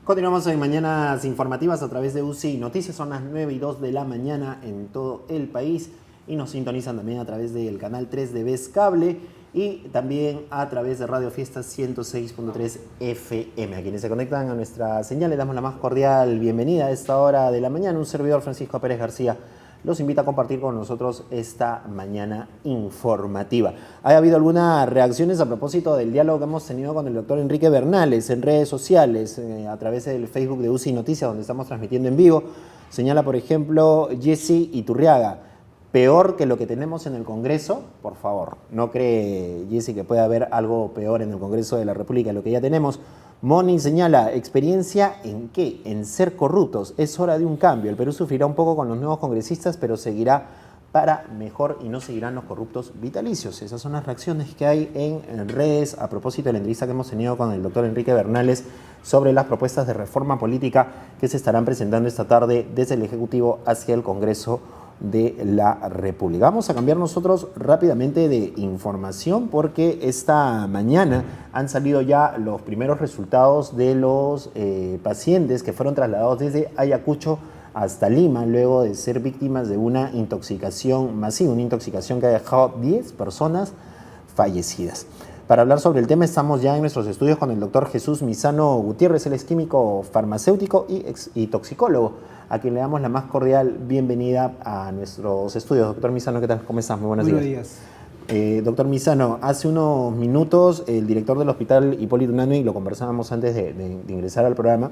Continuamos en Mañanas Informativas a través de UCI Noticias. Son las 9:02 de la mañana en todo el país y nos sintonizan también a través del canal 3 de Vez Cable y también a través de Radio Fiesta 106.3 FM. A quienes se conectan a nuestra señal les damos la más cordial bienvenida a esta hora de la mañana. Un servidor, Francisco Pérez García, los invita a compartir con nosotros esta mañana informativa. ¿Ha habido algunas reacciones a propósito del diálogo que hemos tenido con el doctor Enrique Bernales en redes sociales, a través del Facebook de UCI Noticias, donde estamos transmitiendo en vivo? Señala, por ejemplo, Jessy Iturriaga: peor que lo que tenemos en el Congreso. Por favor, ¿no cree Jessy que puede haber algo peor en el Congreso de la República de lo que ya tenemos? Moni señala: ¿experiencia en qué? En ser corruptos. Es hora de un cambio. El Perú sufrirá un poco con los nuevos congresistas, pero seguirá para mejor y no seguirán los corruptos vitalicios. Esas son las reacciones que hay en redes a propósito de la entrevista que hemos tenido con el doctor Enrique Bernales sobre las propuestas de reforma política que se estarán presentando esta tarde desde el Ejecutivo hacia el Congreso de la República. Vamos a cambiar nosotros rápidamente de información porque esta mañana han salido ya los primeros resultados de los pacientes que fueron trasladados desde Ayacucho hasta Lima luego de ser víctimas de una intoxicación masiva, una intoxicación que ha dejado 10 personas fallecidas. Para hablar sobre el tema estamos ya en nuestros estudios con el doctor Jesús Misano Gutiérrez. Él es químico farmacéutico y toxicólogo, a quien le damos la más cordial bienvenida a nuestros estudios. Doctor Misano, ¿qué tal? ¿Cómo estás? Muy buenos días. Doctor Misano, hace unos minutos el director del Hospital Hipólito Unanue, y lo conversábamos antes de ingresar al programa,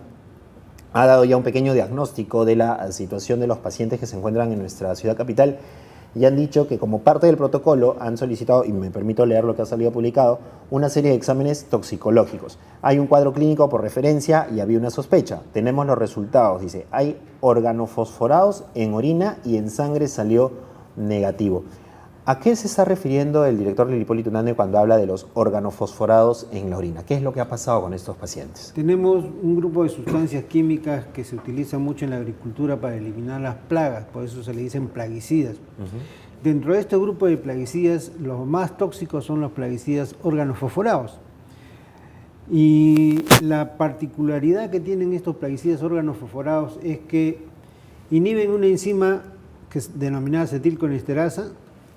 ha dado ya un pequeño diagnóstico de la situación de los pacientes que se encuentran en nuestra ciudad capital y han dicho que como parte del protocolo han solicitado, y me permito leer lo que ha salido publicado, una serie de exámenes toxicológicos. Hay un cuadro clínico por referencia y había una sospecha. Tenemos los resultados, dice, hay organofosforados en orina y en sangre salió negativo. ¿A qué se está refiriendo el director del Hipólito Unanue cuando habla de los organofosforados en la orina? ¿Qué es lo que ha pasado con estos pacientes? Tenemos un grupo de sustancias químicas que se utilizan mucho en la agricultura para eliminar las plagas, por eso se le dicen plaguicidas. Dentro de este grupo de plaguicidas, los más tóxicos son los plaguicidas organofosforados. Y la particularidad que tienen estos plaguicidas organofosforados es que inhiben una enzima que es denominada acetilcolinesterasa,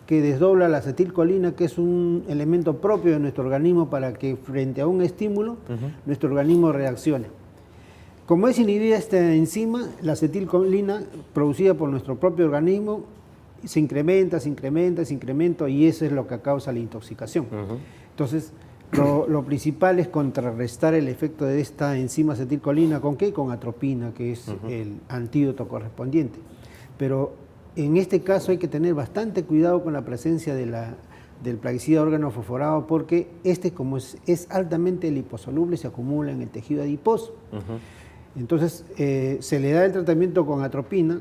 que desdobla la acetilcolina, que es un elemento propio de nuestro organismo para que frente a un estímulo nuestro organismo reaccione. Como es inhibida esta enzima, la acetilcolina producida por nuestro propio organismo se incrementa y eso es lo que causa la intoxicación. Entonces, lo principal es contrarrestar el efecto de esta enzima acetilcolina. ¿Con qué? Con atropina, que es el antídoto correspondiente. Pero en este caso hay que tener bastante cuidado con la presencia del plaguicida organofosforado porque como es altamente liposoluble, se acumula en el tejido adiposo. Entonces se le da el tratamiento con atropina,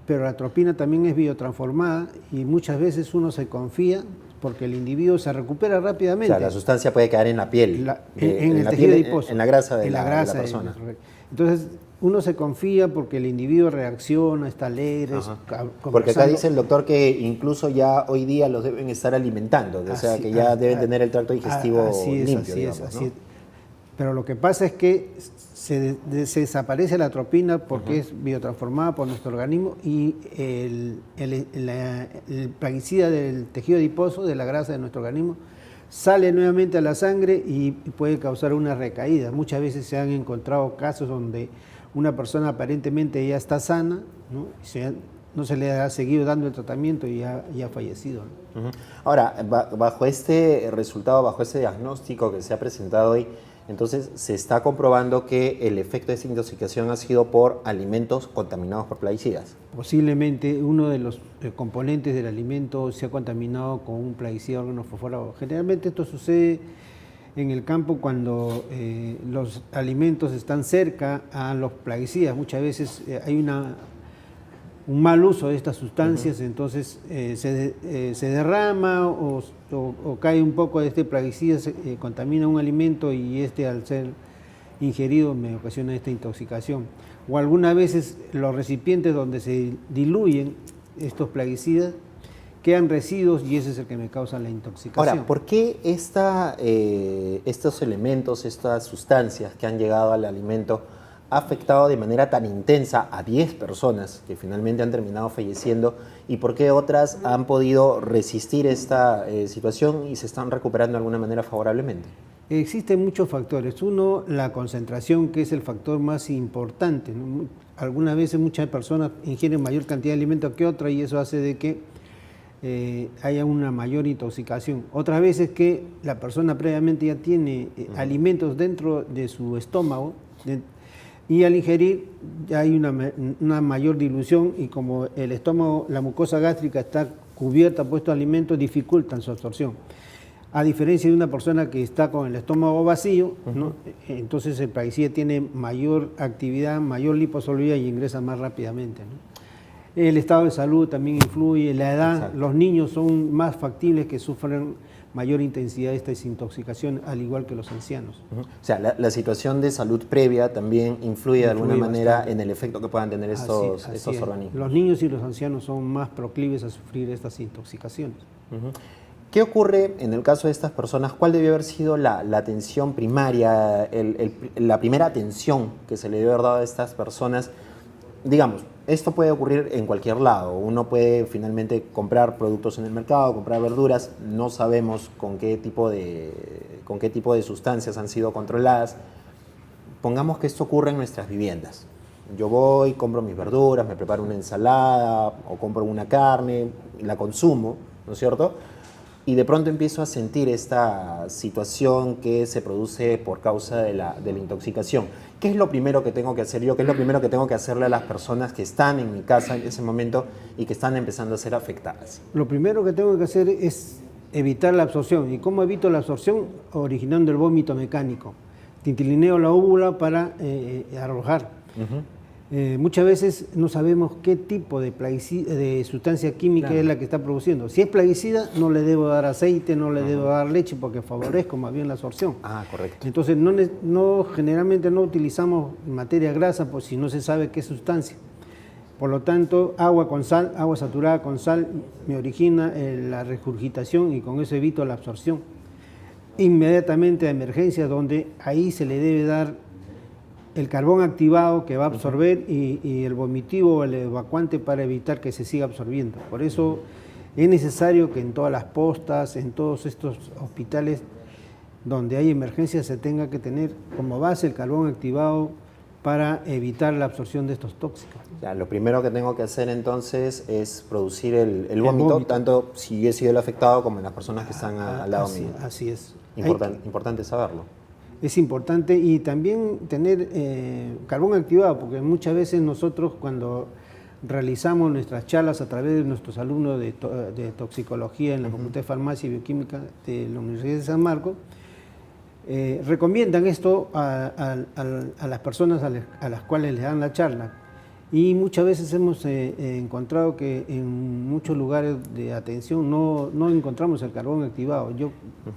pero la atropina también es biotransformada y muchas veces uno se confía porque el individuo se recupera rápidamente. O sea, la sustancia puede quedar en la piel, en el tejido adiposo. En la grasa de la persona. Entonces, uno se confía porque el individuo reacciona, está alegre. Porque acá dice el doctor que incluso ya hoy día los deben estar alimentando, o sea que ya deben tener el tracto digestivo limpio. Así es. Pero lo que pasa es que se desaparece la atropina porque es biotransformada por nuestro organismo y el plaguicida del tejido adiposo, de la grasa de nuestro organismo, sale nuevamente a la sangre y puede causar una recaída. Muchas veces se han encontrado casos donde una persona aparentemente ya está sana, ¿no? No se le ha seguido dando el tratamiento y ya ha fallecido, ¿no? Ahora, bajo este resultado, bajo este diagnóstico que se ha presentado hoy, entonces se está comprobando que el efecto de esta intoxicación ha sido por alimentos contaminados por plaguicidas. Posiblemente uno de los componentes del alimento se ha contaminado con un plaguicida organofosforado. Generalmente esto sucede en el campo cuando los alimentos están cerca a los plaguicidas. Muchas veces hay un mal uso de estas sustancias, entonces se derrama o cae un poco de este plaguicida, contamina un alimento y al ser ingerido me ocasiona esta intoxicación. O algunas veces los recipientes donde se diluyen estos plaguicidas quedan residuos y ese es el que me causa la intoxicación. Ahora, ¿por qué estos elementos, estas sustancias que han llegado al alimento ha afectado de manera tan intensa a 10 personas que finalmente han terminado falleciendo y por qué otras han podido resistir esta situación y se están recuperando de alguna manera favorablemente? Existen muchos factores. Uno, la concentración, que es el factor más importante, ¿no? Algunas veces muchas personas ingieren mayor cantidad de alimentos que otras y eso hace de que haya una mayor intoxicación. Otras veces que la persona previamente ya tiene alimentos dentro de su estómago y al ingerir ya hay una mayor dilución y como el estómago, la mucosa gástrica está cubierta por estos alimentos, dificultan su absorción. A diferencia de una persona que está con el estómago vacío, ¿no? Entonces el plaguicida tiene mayor actividad, mayor liposolubilidad y ingresa más rápidamente, ¿no? El estado de salud también influye, la edad, exacto. Los niños son más factibles que sufran mayor intensidad de esta desintoxicación, al igual que los ancianos. O sea, la situación de salud previa también influye de alguna manera bastante en el efecto que puedan tener estos organismos. Los niños y los ancianos son más proclives a sufrir estas intoxicaciones. ¿Qué ocurre en el caso de estas personas? ¿Cuál debió haber sido la atención primaria, la primera atención que se le debe haber dado a estas personas? Digamos, esto puede ocurrir en cualquier lado. Uno puede finalmente comprar productos en el mercado, comprar verduras. No sabemos con qué tipo de sustancias han sido controladas. Pongamos que esto ocurre en nuestras viviendas. Yo voy, compro mis verduras, me preparo una ensalada o compro una carne, la consumo, ¿no es cierto? Y de pronto empiezo a sentir esta situación que se produce por causa de la intoxicación. ¿Qué es lo primero que tengo que hacer yo? ¿Qué es lo primero que tengo que hacerle a las personas que están en mi casa en ese momento y que están empezando a ser afectadas? Lo primero que tengo que hacer es evitar la absorción. ¿Y cómo evito la absorción? Originando el vómito mecánico. Tintilineo la úvula para arrojar. Muchas veces no sabemos qué tipo de sustancia química es la que está produciendo. Si es plaguicida, no le debo dar aceite, no le debo dar leche porque favorezco más bien la absorción. Ah, correcto. Entonces, generalmente no utilizamos materia grasa por si no se sabe qué sustancia. Por lo tanto, agua con sal, agua saturada con sal, me origina la regurgitación y con eso evito la absorción. Inmediatamente a emergencias, donde ahí se le debe dar el carbón activado que va a absorber y el vomitivo o el evacuante para evitar que se siga absorbiendo. Por eso es necesario que en todas las postas, en todos estos hospitales donde hay emergencias se tenga que tener como base el carbón activado para evitar la absorción de estos tóxicos. Ya, lo primero que tengo que hacer entonces es producir el vómito, tanto si yo he sido el afectado como en las personas que están al lado mío. Así es. Importante saberlo. Es importante y también tener carbón activado, porque muchas veces nosotros cuando realizamos nuestras charlas a través de nuestros alumnos de toxicología en la Facultad de Farmacia y Bioquímica de la Universidad de San Marcos, recomiendan esto a las personas a las cuales les dan la charla. Y muchas veces hemos encontrado que en muchos lugares de atención no encontramos el carbón activado. Yo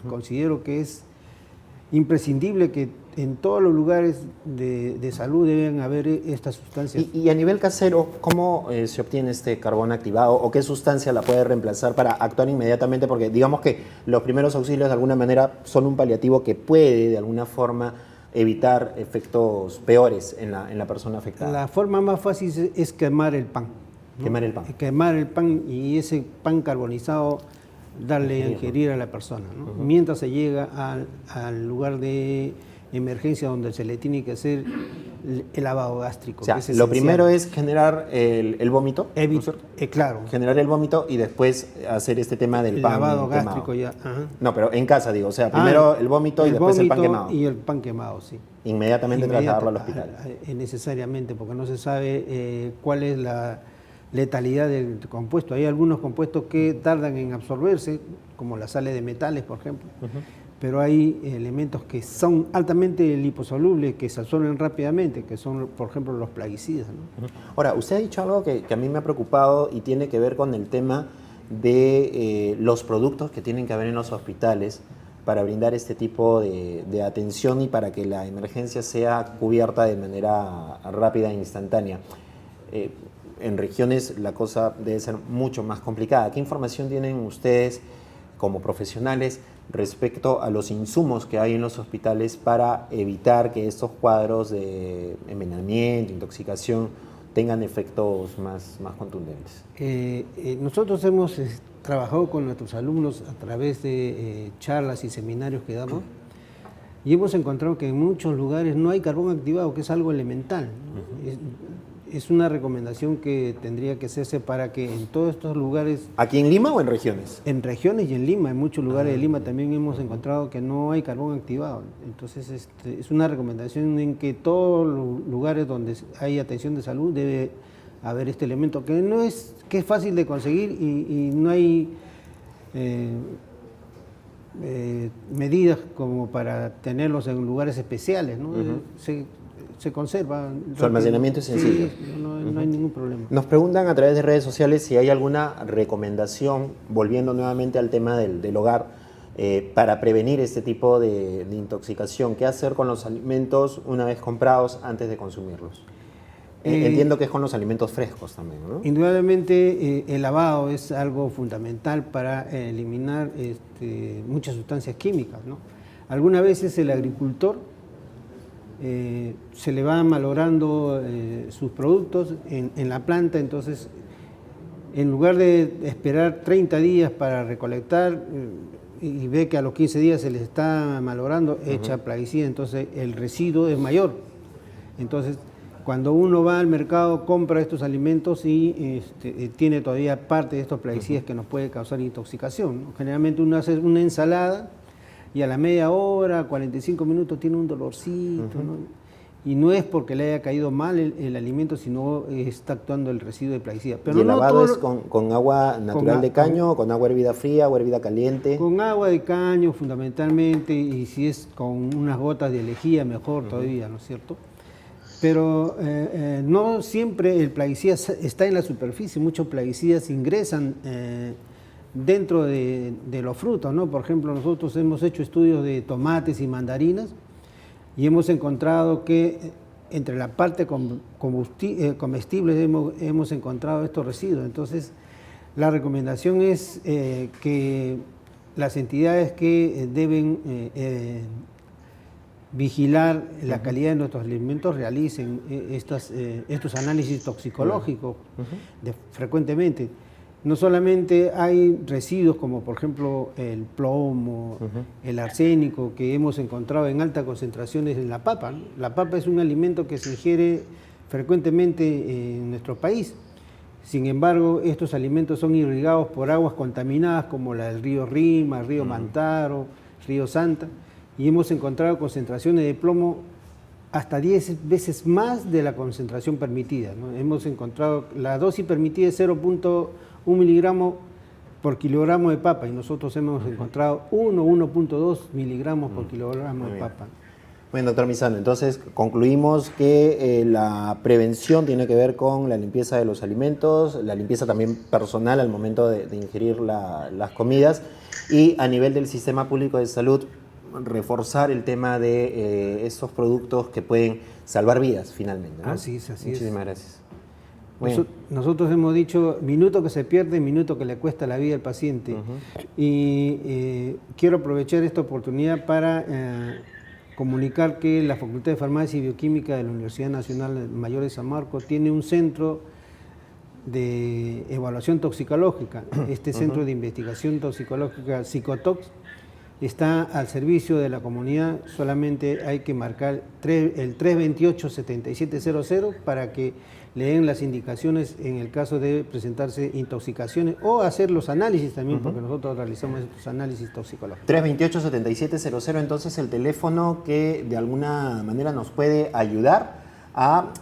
considero que es imprescindible que en todos los lugares de salud deben haber estas sustancias. Y a nivel casero, ¿cómo se obtiene este carbón activado o qué sustancia la puede reemplazar para actuar inmediatamente? Porque digamos que los primeros auxilios de alguna manera son un paliativo que puede de alguna forma evitar efectos peores en la persona afectada. La forma más fácil es quemar el pan, ¿no? Quemar el pan. Quemar el pan y ese pan carbonizado darle a ingerir a la persona, ¿no? Mientras se llega al lugar de emergencia donde se le tiene que hacer el lavado gástrico. O sea, lo primero es generar el vómito, claro. Generar el vómito y después hacer este tema del pan lavado quemado. Gástrico ya. No, pero en casa digo, o sea, primero el vómito y después el pan quemado. Y el pan quemado, sí. Inmediatamente trasladarlo al hospital. Necesariamente, porque no se sabe cuál es la letalidad del compuesto. Hay algunos compuestos que tardan en absorberse, como las sales de metales, por ejemplo, pero hay elementos que son altamente liposolubles, que se absorben rápidamente, que son, por ejemplo, los plaguicidas, ¿no? Ahora, usted ha dicho algo que a mí me ha preocupado y tiene que ver con el tema de los productos que tienen que haber en los hospitales para brindar este tipo de atención y para que la emergencia sea cubierta de manera rápida e instantánea. En regiones la cosa debe ser mucho más complicada. ¿Qué información tienen ustedes como profesionales respecto a los insumos que hay en los hospitales para evitar que estos cuadros de envenenamiento, intoxicación, tengan efectos más contundentes? Nosotros hemos trabajado con nuestros alumnos a través de charlas y seminarios que damos y hemos encontrado que en muchos lugares no hay carbón activado, que es algo elemental, ¿no? Es una recomendación que tendría que hacerse para que en todos estos lugares... ¿Aquí en Lima o en regiones? En regiones y en Lima, en muchos lugares de Lima también hemos encontrado que no hay carbón activado. Entonces es una recomendación en que todos los lugares donde hay atención de salud debe haber este elemento, que es fácil de conseguir y no hay medidas como para tenerlos en lugares especiales, ¿no? Se conserva. Su almacenamiento es sencillo. Sí, no hay ningún problema. Nos preguntan a través de redes sociales si hay alguna recomendación, volviendo nuevamente al tema del hogar, para prevenir este tipo de intoxicación. ¿Qué hacer con los alimentos una vez comprados antes de consumirlos? Entiendo que es con los alimentos frescos también, ¿no? Indudablemente el lavado es algo fundamental para eliminar muchas sustancias químicas, ¿no? Algunas veces el agricultor se le va malogrando sus productos en la planta, entonces en lugar de esperar 30 días para recolectar y ve que a los 15 días se les está malogrando, echa plaguicida, entonces el residuo es mayor. Entonces cuando uno va al mercado, compra estos alimentos y tiene todavía parte de estos plaguicidas que nos puede causar intoxicación, ¿no? Generalmente uno hace una ensalada y a la media hora, 45 minutos, tiene un dolorcito, ¿no? Y no es porque le haya caído mal el alimento, sino está actuando el residuo de plaguicida. Pero ¿Y el lavado es con agua natural de caño, con agua hervida fría o hervida caliente? Con agua de caño fundamentalmente, y si es con unas gotas de lejía, mejor todavía, ¿no es cierto? Pero no siempre el plaguicida está en la superficie, muchos plaguicidas ingresan dentro de los frutos, ¿no? Por ejemplo, nosotros hemos hecho estudios de tomates y mandarinas y hemos encontrado que entre la parte comestible hemos encontrado estos residuos. Entonces, la recomendación es que las entidades que deben vigilar la calidad de nuestros alimentos realicen estos análisis toxicológicos frecuentemente. No solamente hay residuos como por ejemplo el plomo, el arsénico que hemos encontrado en altas concentraciones en la papa, ¿no? La papa es un alimento que se ingiere frecuentemente en nuestro país. Sin embargo, estos alimentos son irrigados por aguas contaminadas como la del río Rima, el río Mantaro, río Santa, y hemos encontrado concentraciones de plomo hasta 10 veces más de la concentración permitida, ¿no? Hemos encontrado, la dosis permitida es 0.1 miligramo por kilogramo de papa y nosotros hemos encontrado 1.2 miligramos por kilogramo de papa. Bueno, doctor Misano, entonces concluimos que la prevención tiene que ver con la limpieza de los alimentos, la limpieza también personal al momento de ingerir las comidas y a nivel del sistema público de salud reforzar el tema de estos productos que pueden salvar vidas finalmente, ¿no? Así es. Muchísimas gracias. Nosotros hemos dicho minuto que se pierde, minuto que le cuesta la vida al paciente. Y quiero aprovechar esta oportunidad para comunicar que la Facultad de Farmacia y Bioquímica de la Universidad Nacional Mayor de San Marcos tiene un centro de evaluación toxicológica. Este centro de investigación toxicológica, Psicotox, está al servicio de la comunidad. Solamente hay que marcar el 328-7700 para que le den las indicaciones en el caso de presentarse intoxicaciones o hacer los análisis también, porque nosotros realizamos estos análisis toxicológicos. 328-7700, entonces el teléfono que de alguna manera nos puede ayudar a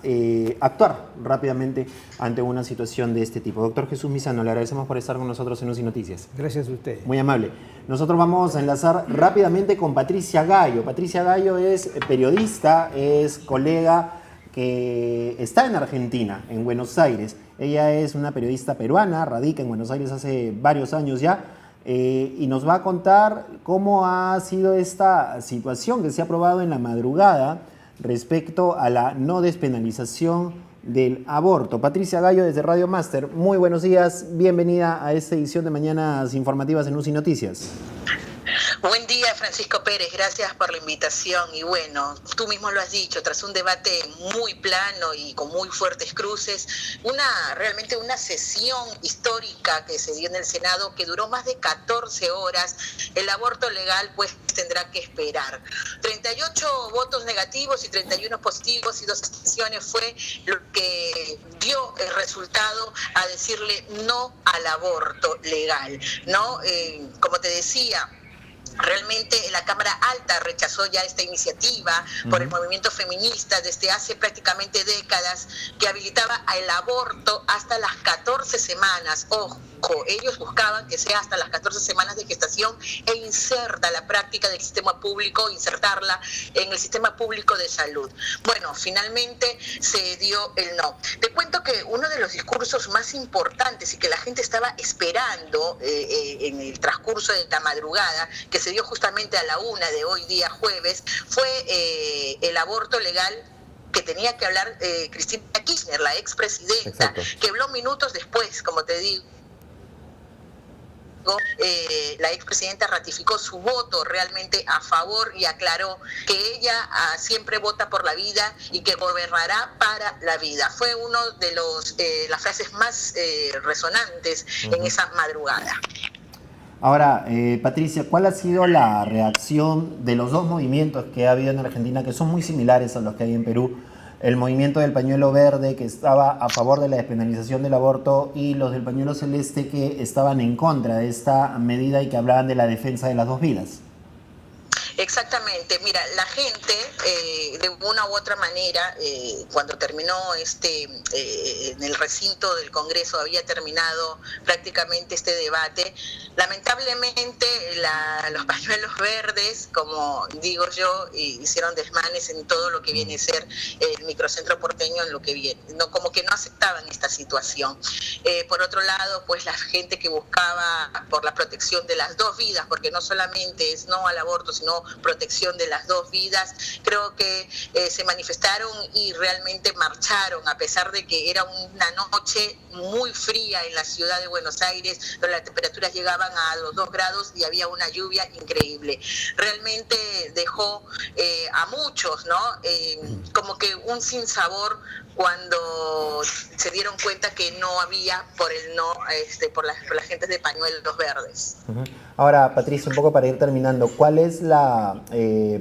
actuar rápidamente ante una situación de este tipo. Doctor Jesús Misano, le agradecemos por estar con nosotros en UCI Noticias. Gracias a usted. Muy amable. Nosotros vamos a enlazar rápidamente con Patricia Gallo. Patricia Gallo es periodista, es colega que está en Argentina, en Buenos Aires. Ella es una periodista peruana, radica en Buenos Aires hace varios años ya, y nos va a contar cómo ha sido esta situación que se ha aprobado en la madrugada respecto a la no despenalización del aborto. Patricia Gallo desde Radio Máster, muy buenos días, bienvenida a esta edición de Mañanas Informativas en UCI Noticias. Buen día, Francisco Pérez, gracias por la invitación. Y bueno, tú mismo lo has dicho, tras un debate muy plano y con muy fuertes cruces, realmente una sesión histórica que se dio en el Senado que duró más de 14 horas, el aborto legal pues tendrá que esperar. 38 votos negativos y 31 positivos y 2 abstenciones fue lo que dio el resultado a decirle no al aborto legal, ¿no? Como te decía, realmente la Cámara Alta rechazó ya esta iniciativa por el movimiento feminista desde hace prácticamente décadas que habilitaba el aborto hasta las 14 semanas. Ojo, ellos buscaban que sea hasta las 14 semanas de gestación e inserta la práctica del sistema público, insertarla en el sistema público de salud. Bueno, finalmente se dio el no. Te cuento que uno de los discursos más importantes y que la gente estaba esperando en el transcurso de la madrugada, que se dio justamente a la 1 de hoy día jueves, fue el aborto legal que tenía que hablar Cristina Kirchner, la expresidenta, que habló minutos después, como te digo. La expresidenta ratificó su voto realmente a favor y aclaró que ella siempre vota por la vida y que gobernará para la vida. Fue uno de las frases más resonantes en esa madrugada. Ahora, Patricia, ¿cuál ha sido la reacción de los dos movimientos que ha habido en Argentina, que son muy similares a los que hay en Perú? El movimiento del pañuelo verde, que estaba a favor de la despenalización del aborto, y los del pañuelo celeste, que estaban en contra de esta medida y que hablaban de la defensa de las dos vidas. Exactamente, mira, la gente de una u otra manera, cuando terminó en el recinto del Congreso, había terminado prácticamente este debate, lamentablemente los pañuelos verdes, como digo yo, hicieron desmanes en todo lo que viene a ser el microcentro porteño, en lo que viene, no, como que no aceptaban esta situación. Por otro lado, pues la gente que buscaba por la protección de las dos vidas, porque no solamente es no al aborto, sino protección de las dos vidas, creo que se manifestaron y realmente marcharon, a pesar de que era una noche muy fría en la ciudad de Buenos Aires, donde las temperaturas llegaban a los 2 grados y había una lluvia increíble. Realmente dejó a muchos, ¿no? Como que un sinsabor cuando se dieron cuenta que no había por el no, por las gentes de pañuelos verdes. Ahora, Patricia, un poco para ir terminando, ¿cuál es la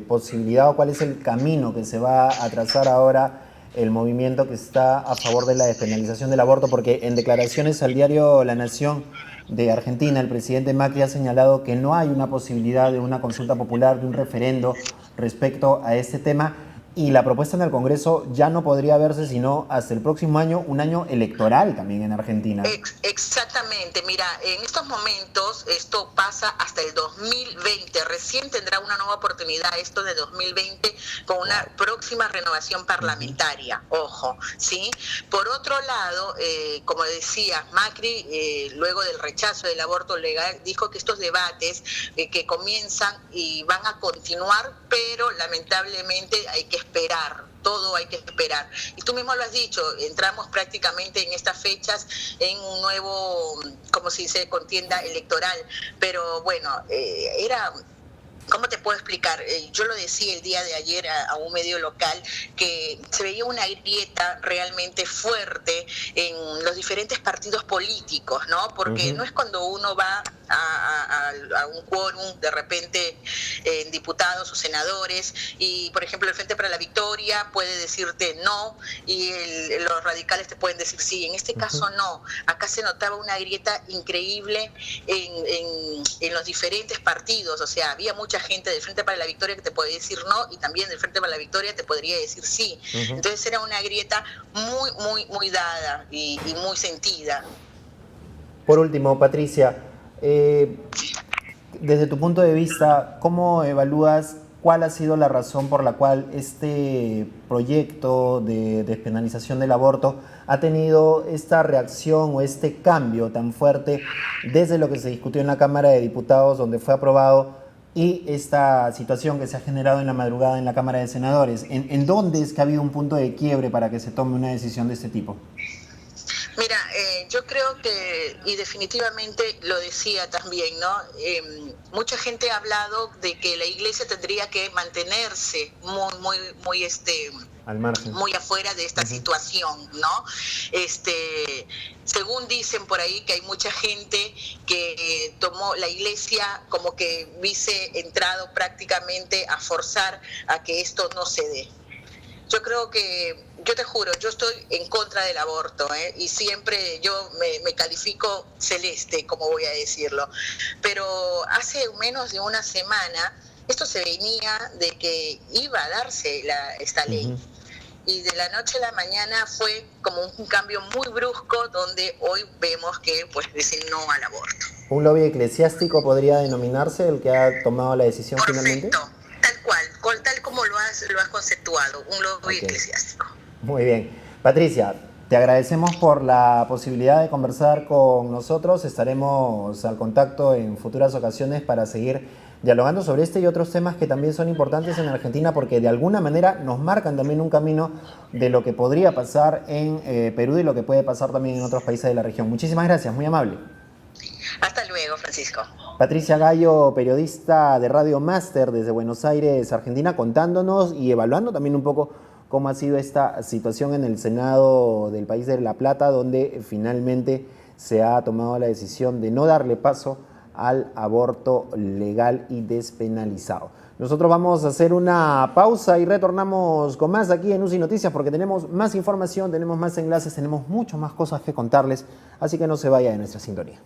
posibilidad o cuál es el camino que se va a trazar ahora el movimiento que está a favor de la despenalización del aborto? Porque en declaraciones al diario La Nación de Argentina, el presidente Macri ha señalado que no hay una posibilidad de una consulta popular, de un referendo respecto a este tema. Y la propuesta en el Congreso ya no podría verse sino hasta el próximo año, un año electoral también en Argentina. Exactamente, mira, en estos momentos esto pasa hasta el 2020, recién tendrá una nueva oportunidad esto de 2020 con una próxima renovación parlamentaria, ojo, ¿sí? Por otro lado, como decía, Macri, luego del rechazo del aborto legal, dijo que estos debates que comienzan y van a continuar, pero lamentablemente hay que esperar, todo hay que esperar. Y tú mismo lo has dicho, entramos prácticamente en estas fechas en un nuevo, como se dice, contienda electoral, pero bueno, ¿cómo te puedo explicar? Yo lo decía el día de ayer a un medio local, que se veía una grieta realmente fuerte en los diferentes partidos políticos, ¿no? Porque no es cuando uno va a un quórum de repente en diputados o senadores y, por ejemplo, el Frente para la Victoria puede decirte no y los radicales te pueden decir sí. En este caso no. Acá se notaba una grieta increíble en los diferentes partidos. O sea, había mucha gente del Frente para la Victoria que te podía decir no y también del Frente para la Victoria te podría decir sí. Entonces era una grieta muy dada y muy sentida. Por último, Patricia, desde tu punto de vista, ¿cómo evalúas cuál ha sido la razón por la cual este proyecto de despenalización del aborto ha tenido esta reacción o este cambio tan fuerte desde lo que se discutió en la Cámara de Diputados, donde fue aprobado, y esta situación que se ha generado en la madrugada en la Cámara de Senadores? ¿En dónde es que ha habido un punto de quiebre para que se tome una decisión de este tipo? Mira, yo creo que, y definitivamente lo decía también, ¿no? Mucha gente ha hablado de que la iglesia tendría que mantenerse muy, Al margen. muy afuera de esta situación, ¿no? Según dicen por ahí que hay mucha gente que tomó la iglesia como que hubiese entrado prácticamente a forzar a que esto no se dé. Yo creo que, yo te juro, yo estoy en contra del aborto, y siempre yo me califico celeste, como voy a decirlo. Pero hace menos de una semana esto se venía de que iba a darse esta ley. Y de la noche a la mañana fue como un cambio muy brusco donde hoy vemos que pues dicen no al aborto. ¿Un lobby eclesiástico podría denominarse el que ha tomado la decisión finalmente? Perfecto, tal como lo has conceptuado, un lobby eclesiástico. Muy bien. Patricia, te agradecemos por la posibilidad de conversar con nosotros. Estaremos al contacto en futuras ocasiones para seguir dialogando sobre este y otros temas que también son importantes en Argentina porque de alguna manera nos marcan también un camino de lo que podría pasar en Perú y lo que puede pasar también en otros países de la región. Muchísimas gracias, muy amable. Hasta luego, Francisco. Patricia Gallo, periodista de Radio Máster desde Buenos Aires, Argentina, contándonos y evaluando también un poco cómo ha sido esta situación en el Senado del país de La Plata, donde finalmente se ha tomado la decisión de no darle paso al aborto legal y despenalizado. Nosotros vamos a hacer una pausa y retornamos con más aquí en UCI Noticias porque tenemos más información, tenemos más enlaces, tenemos muchas más cosas que contarles, así que no se vaya de nuestra sintonía.